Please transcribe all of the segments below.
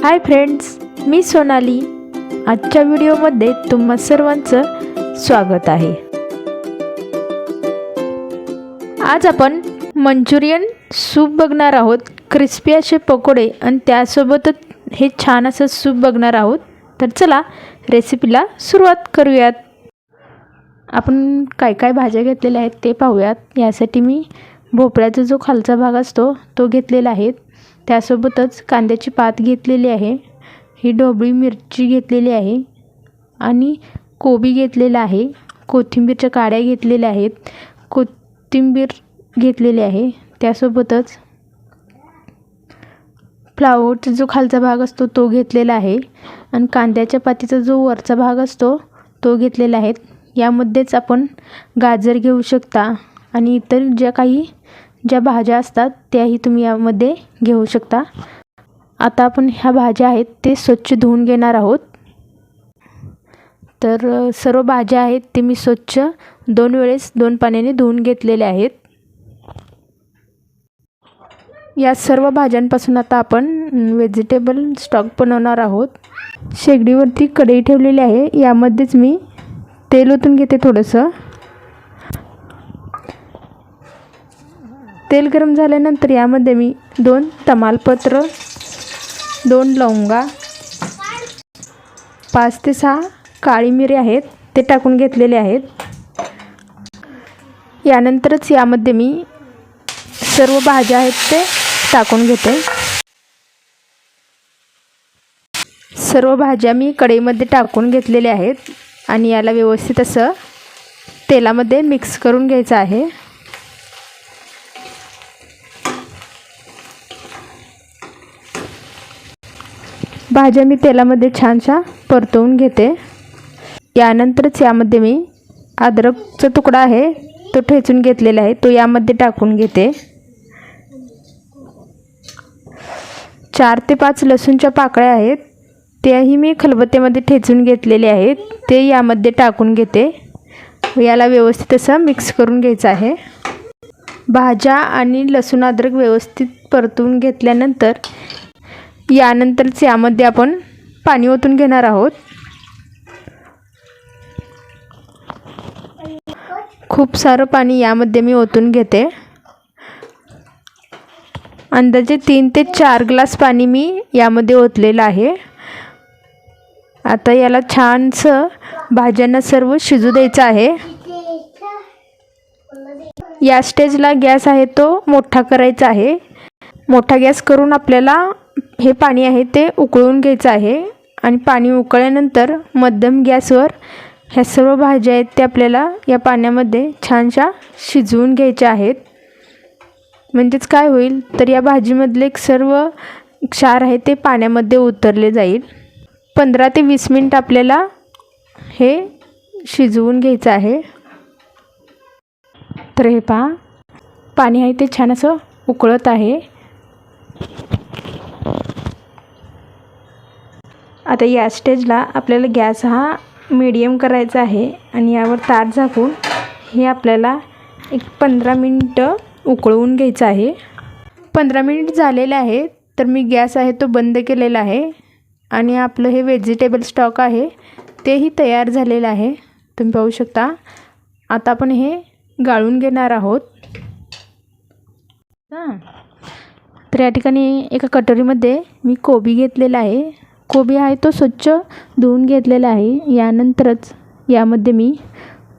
Hi friends, मी सोनाली. आजच्या व्हिडिओमध्ये तुम्हा सर्वांचं स्वागत आहे. आज आपण मंचुरियन सूप बघणार आहोत. क्रिस्पी असे पकोडे आणि त्यासोबतच हे छान असं सूप बघणार आहोत. तर चला रेसिपीला सुरुवात करूयात. आपण काय काय भाज्या घेतलेल्या आहेत ते पाहूयात. यासाठी मी भोपळ्याचा जो खालचा भाग असतो तो घेतलेला आहे. त्यासोबतच कांद्याची पात घेतलेली आहे. ही ढोबळी मिरची घेतलेली आहे आणि कोबी घेतलेला आहे. कोथिंबीरच्या काड्या घेतलेल्या आहेत. कोथिंबीर घेतलेली आहे. त्यासोबतच फ्लावरचा जो खालचा भाग असतो तो घेतलेला आहे आणि कांद्याच्या पातीचा जो वरचा भाग असतो तो घेतलेला आहे. यामध्येच आपण गाजर घेऊ शकता आणि इतर ज्या भाज्या असतात त्याही तुम्ही यामध्ये घेऊ शकता. आता आपण ह्या भाज्या आहेत ते स्वच्छ धुवून घेणार आहोत. तर सर्व भाज्या आहेत ते मी स्वच्छ 2 वेळेस 2 पाण्याने धुवून घेतलेल्या आहेत. या सर्व भाज्यांपासून आता आपण व्हेजिटेबल स्टॉक बनवणार आहोत. शेगडीवरती कढई ठेवलेली आहे. यामध्येच मी तेल ओतून घेते थोडंसं. तेल गरम झाल्यानंतर यामध्ये मी 2 तमालपत्र, 2 लवंगा, 5 ते 6 काळी मिरी आहेत ते टाकून घेतलेले आहेत. यानंतरच यामध्ये मी सर्व भाज्या आहेत ते टाकून घेते. सर्व भाज्या मी कढईमध्ये टाकून घेतलेल्या आहेत आणि याला व्यवस्थित असं तेलामध्ये मिक्स करून घ्यायचं आहे. भाज्या मी तेलामध्ये छानशा परतवून घेते. यानंतरच यामध्ये मी अद्रकचा तुकडा आहे तो ठेचून घेतलेला आहे तो यामध्ये टाकून घेते. 4 ते 5 लसूणच्या पाकळ्या आहेत त्याही मी खलबत्त्यामध्ये ठेचून घेतलेले आहेत ते यामध्ये टाकून घेते. याला व्यवस्थित असं मिक्स करून घ्यायचं आहे. भाज्या आणि लसूण अद्रक व्यवस्थित परतवून घेतल्यानंतर यानंतरच यामध्ये आपण पाणी ओतून घेणार आहोत. खूप सारं पाणी यामध्ये मी ओतून घेते. अंदाजे 3 ते 4 ग्लास पाणी मी यामध्ये ओतलेलं आहे. आता याला छानसं भाज्यांना सर्व शिजू द्यायचं आहे. या स्टेजला गॅस आहे तो मोठा करायचा आहे. मोठा गॅस करून आपल्याला हे पाणी आहे ते उकळून घ्यायचं आहे आणि पाणी उकळल्यानंतर मध्यम गॅसवर ह्या सर्व भाज्या आहेत ते आपल्याला या पाण्यामध्ये छानशा शिजवून घ्यायच्या आहेत. म्हणजेच काय होईल तर या भाजीमधले सर्व क्षार आहे ते पाण्यामध्ये उतरले जाईल. 15 ते 20 मिनिट आपल्याला हे शिजवून घ्यायचं आहे. तर हे पहा पाणी आहे ते छान असं उकळत आहे. आता या स्टेजला आपल्याला गॅस हा मीडियम करायचा आहे आणि यावर ताट झाकून हे आपल्याला 15 मिनिटं उकळवून घ्यायचं आहे. 15 मिनिट झालेले आहे तर मी गॅस आहे तो बंद केलेला आहे आणि आपलं हे व्हेजिटेबल स्टॉक आहे तेही तयार झालेलं आहे. तुम्ही पाहू शकता. आता आपण हे गाळून घेणार आहोत. तर या ठिकाणी एका कटोरीमध्ये मी कोबी घेतलेला आहे. कोबी आहे तो स्वच्छ धुवून घेतलेला आहे. यानंतरच यामध्ये मी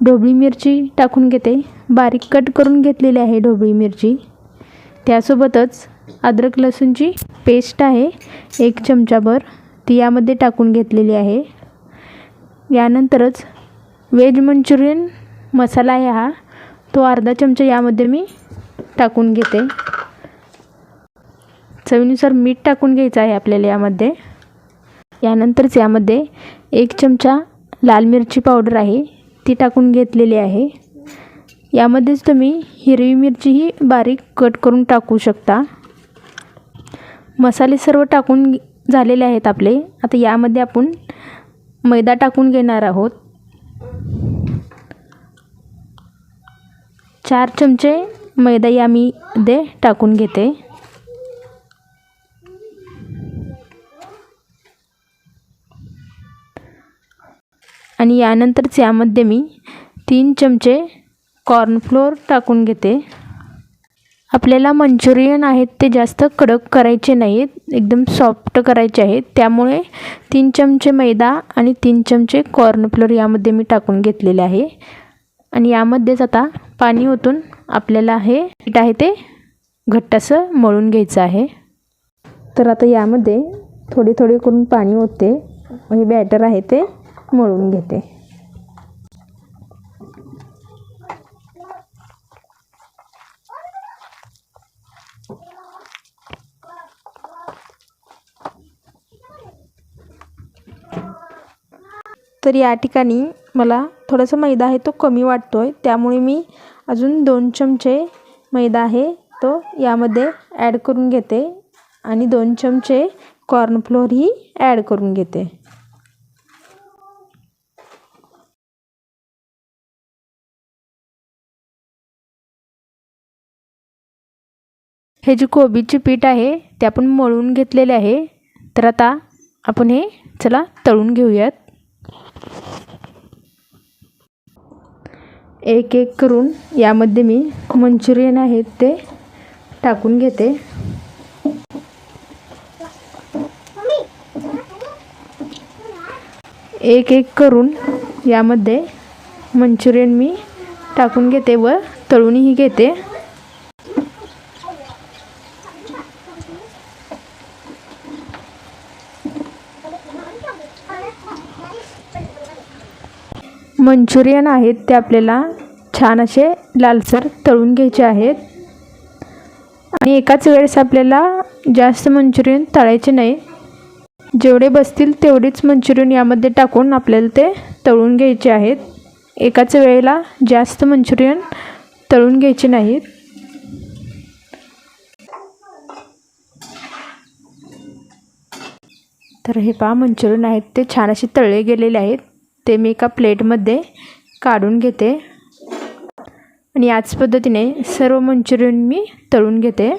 ढोबळी मिरची टाकून घेते. बारीक कट करून घेतलेली आहे ढोबळी मिरची. त्यासोबतच अद्रक लसूणची पेस्ट आहे 1 चमचाभर ती यामध्ये टाकून घेतलेली आहे. यानंतरच व्हेज मंचुरियन मसाला आहे हा तो अर्धा चमचा यामध्ये मी टाकून घेते. चवीनुसार मीठ टाकून घ्यायचं आहे आपल्याला यामध्ये. यानंतरच यामध्ये 1 चमचा लाल मिरची पावडर आहे ती टाकून घेतलेली आहे. यामध्येच तुम्ही हिरवी मिरचीही बारीक कट करून टाकू शकता. मसाले सर्व टाकून झालेले आहेत आपले. आता यामध्ये आपण मैदा टाकून घेणार आहोत. 4 चमचे मैदा यामध्ये टाकून घेते. आणि यानंतरच यामध्ये मी 3 चमचे कॉर्नफ्लोअर टाकून घेते. आपल्याला मंचुरियन आहेत ते जास्त कडक करायचे नाहीत, एकदम सॉफ्ट करायचे आहेत. त्यामुळे 3 चमचे मैदा आणि 3 चमचे कॉर्नफ्लोअर यामध्ये मी टाकून घेतलेले आहे. आणि यामध्येच आता पाणी ओतून आपल्याला हे पीठ आहे ते घट्ट असं मळून घ्यायचं आहे. तर आता यामध्ये थोडे थोडे करून पाणी ओतते, हे बॅटर आहे ते मळून घेते. तर या ठिकाणी मला थोडासा मैदा आहे तो कमी वाटतो आहे, त्यामुळे मी अजून 2 चमचे मैदा आहे तो यामध्ये ॲड करून घेते आणि 2 चमचे कॉर्नफ्लोअरही ॲड करून घेते. हे जे कोबीचे पीठ आहे ते आपण मळून घेतलेले आहे. तर आता आपण हे चला तळून घेऊयात. एक एक करून यामध्ये मी मंचुरियन आहेत ते टाकून घेते. एक एक करून यामध्ये मंचुरियन मी टाकून घेते व तळूनही घेते. मंचुरियन आहेत ते आपल्याला छान असे लालसर तळून घ्यायचे आहेत आणि एकाच वेळेस आपल्याला जास्त मंचुरियन तळायचे नाही. जेवढे बसतील तेवढेच मंचुरियन यामध्ये टाकून आपल्याला ते तळून घ्यायचे आहेत. एकाच वेळेला जास्त मंचुरियन तळून घ्यायचे नाहीत. तर हे पहा मंचुरियन आहेत ते छान असे तळले गेलेले आहेत. ते मी एका प्लेटमध्ये काढून घेते आणि याच पद्धतीने सर्व मंचुरियन मी तळून घेते.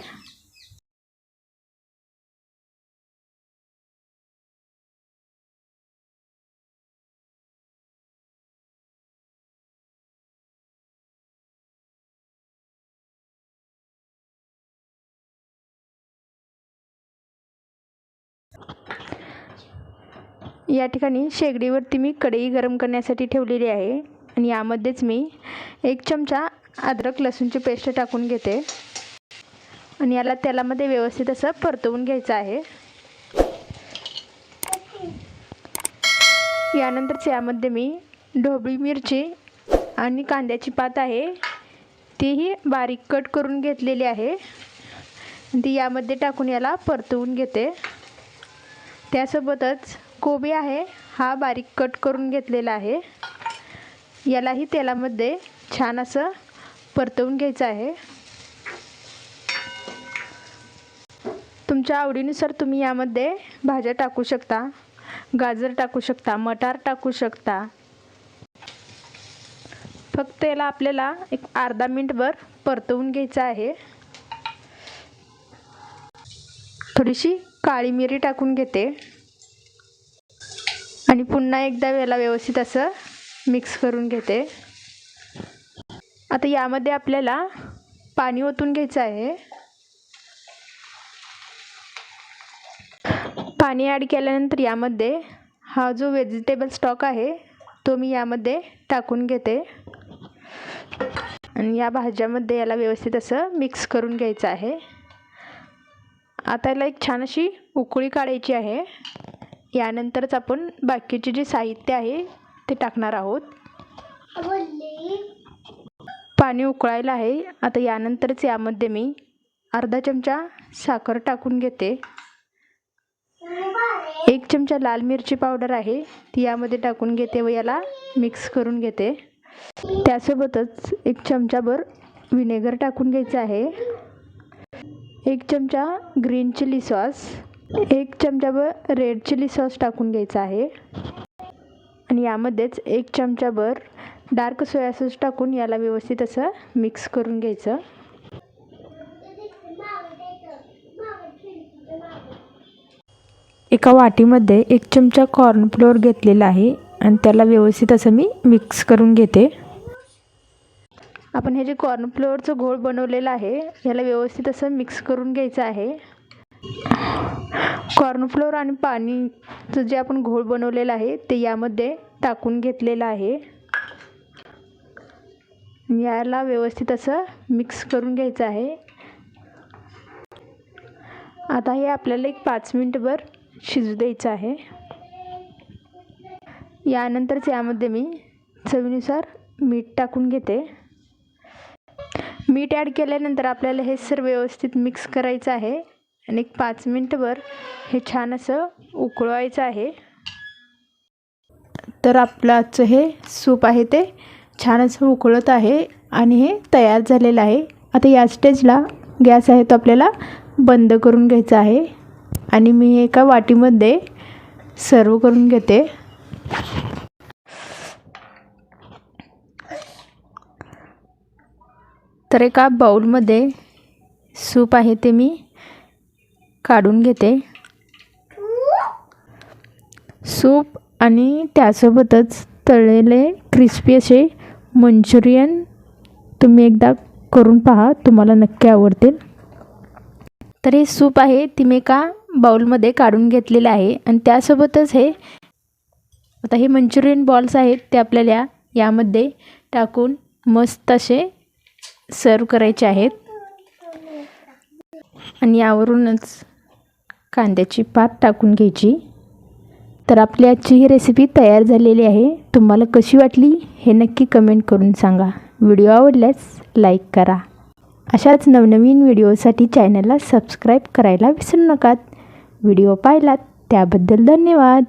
या ठिकाणी शेगडीवरती मी कढई गरम करण्यासाठी ठेवलेली आहे आणि यामध्येच मी 1 चमचा अद्रक लसूणची पेस्ट टाकून घेते आणि याला तेलामध्ये व्यवस्थित असं परतवून घ्यायचं आहे. यानंतरच यामध्ये मी ढोबळी मिरची आणि कांद्याची पात आहे तीही बारीक कट करून घेतलेली आहे, ती यामध्ये टाकून याला परतवून घेते. त्यासोबतच कोबी आहे हा बारीक कट करून घेतलेला आहे, यालाही तेलामध्ये छान असं परतवून घ्यायचं आहे. तुमच्या आवडीनुसार तुम्ही यामध्ये भाज्या टाकू शकता, गाजर टाकू शकता, मटार टाकू शकता. फक्त याला आपल्याला एक अर्धा मिनिटभर परतवून घ्यायचं आहे. थोडीशी काळी मिरी टाकून घेते आणि पुन्हा एकदा याला व्यवस्थित असं मिक्स करून घेते. आता यामध्ये आपल्याला पाणी ओतून घ्यायचं आहे. पाणी ॲड केल्यानंतर यामध्ये हा जो व्हेजिटेबल स्टॉक आहे तो मी यामध्ये टाकून घेते आणि या भाज्यामध्ये याला व्यवस्थित असं मिक्स करून घ्यायचं आहे. आता याला एक छान अशी उकळी काढायची आहे. यानंतरच आपण बाकीचे जे साहित्य आहे ते टाकणार आहोत. पाणी उकळायला आहे. आता यानंतरच यामध्ये मी अर्धा चमचा साखर टाकून घेते. 1 चमचा लाल मिरची पावडर आहे ती यामध्ये टाकून घेते व याला मिक्स करून घेते. त्यासोबतच 1 चमचाभर विनेगर टाकून घ्यायचं आहे. 1 चमचा ग्रीन चिली सॉस, 1 चमचाभर रेड चिली सॉस टाकून घ्यायचा आहे आणि यामध्येच 1 चमचाभर डार्क सोया सॉस टाकून याला व्यवस्थित असं मिक्स करून घ्यायचं. एका वाटीमध्ये 1 चमचा कॉर्नफ्लोअर घेतलेला आहे, आणि त्याला व्यवस्थित असं मी मिक्स करून घेते. आपण हे जे कॉर्नफ्लोअरचं घोळ बनवलेलं आहे याला व्यवस्थित असं मिक्स करून घ्यायचं आहे. कॉर्नफ्लोअर आणि पाणीचं जे आपण घोळ बनवलेलं आहे ते यामध्ये टाकून घेतलेलं आहे. याला व्यवस्थित असं मिक्स करून घ्यायचं आहे. आता हे आपल्याला एक 5 मिनिटभर शिजू द्यायचं आहे. यानंतरच यामध्ये मी चवीनुसार मीठ टाकून घेते. मीठ ॲड केल्यानंतर आपल्याला हे सर्व व्यवस्थित मिक्स करायचं आहे आणि एक 5 मिनिटभर हे छान असं उकळवायचं आहे. तर आपलं आजचं हे सूप आहे ते छान असं उकळत आहे आणि हे तयार झालेलं आहे. आता या स्टेजला गॅस आहे तो आपल्याला बंद करून घ्यायचा आहे आणि मी हे एका वाटीमध्ये सर्व करून घेते. तर एका बाउलमध्ये सूप आहे ते मी काढून घेते. सूप आणि त्यासोबतच तळलेले क्रिस्पी असे मंचुरियन तुम्ही एकदा करून पहा, तुम्हाला नक्की आवडतील. तर हे सूप आहे ते मी एका बाउलमध्ये काढून घेतलेलं आहे आणि त्यासोबतच आता हे मंचुरियन बॉल्स आहेत ते आपल्याला यामध्ये टाकून मस्त असे सर्व करायचे आहेत आणि यावरूनच कांद्याची पात टाकून घ्यायची. तर आपली आजची ही रेसिपी तयार झालेली आहे. तुम्हाला कशी वाटली हे नक्की कमेंट करून सांगा. व्हिडिओ आवडल्यास लाईक करा. अशाच नवनवीन व्हिडिओसाठी चॅनलला सबस्क्राईब करायला विसरू नका. व्हिडिओ पाहिलात त्याबद्दल धन्यवाद.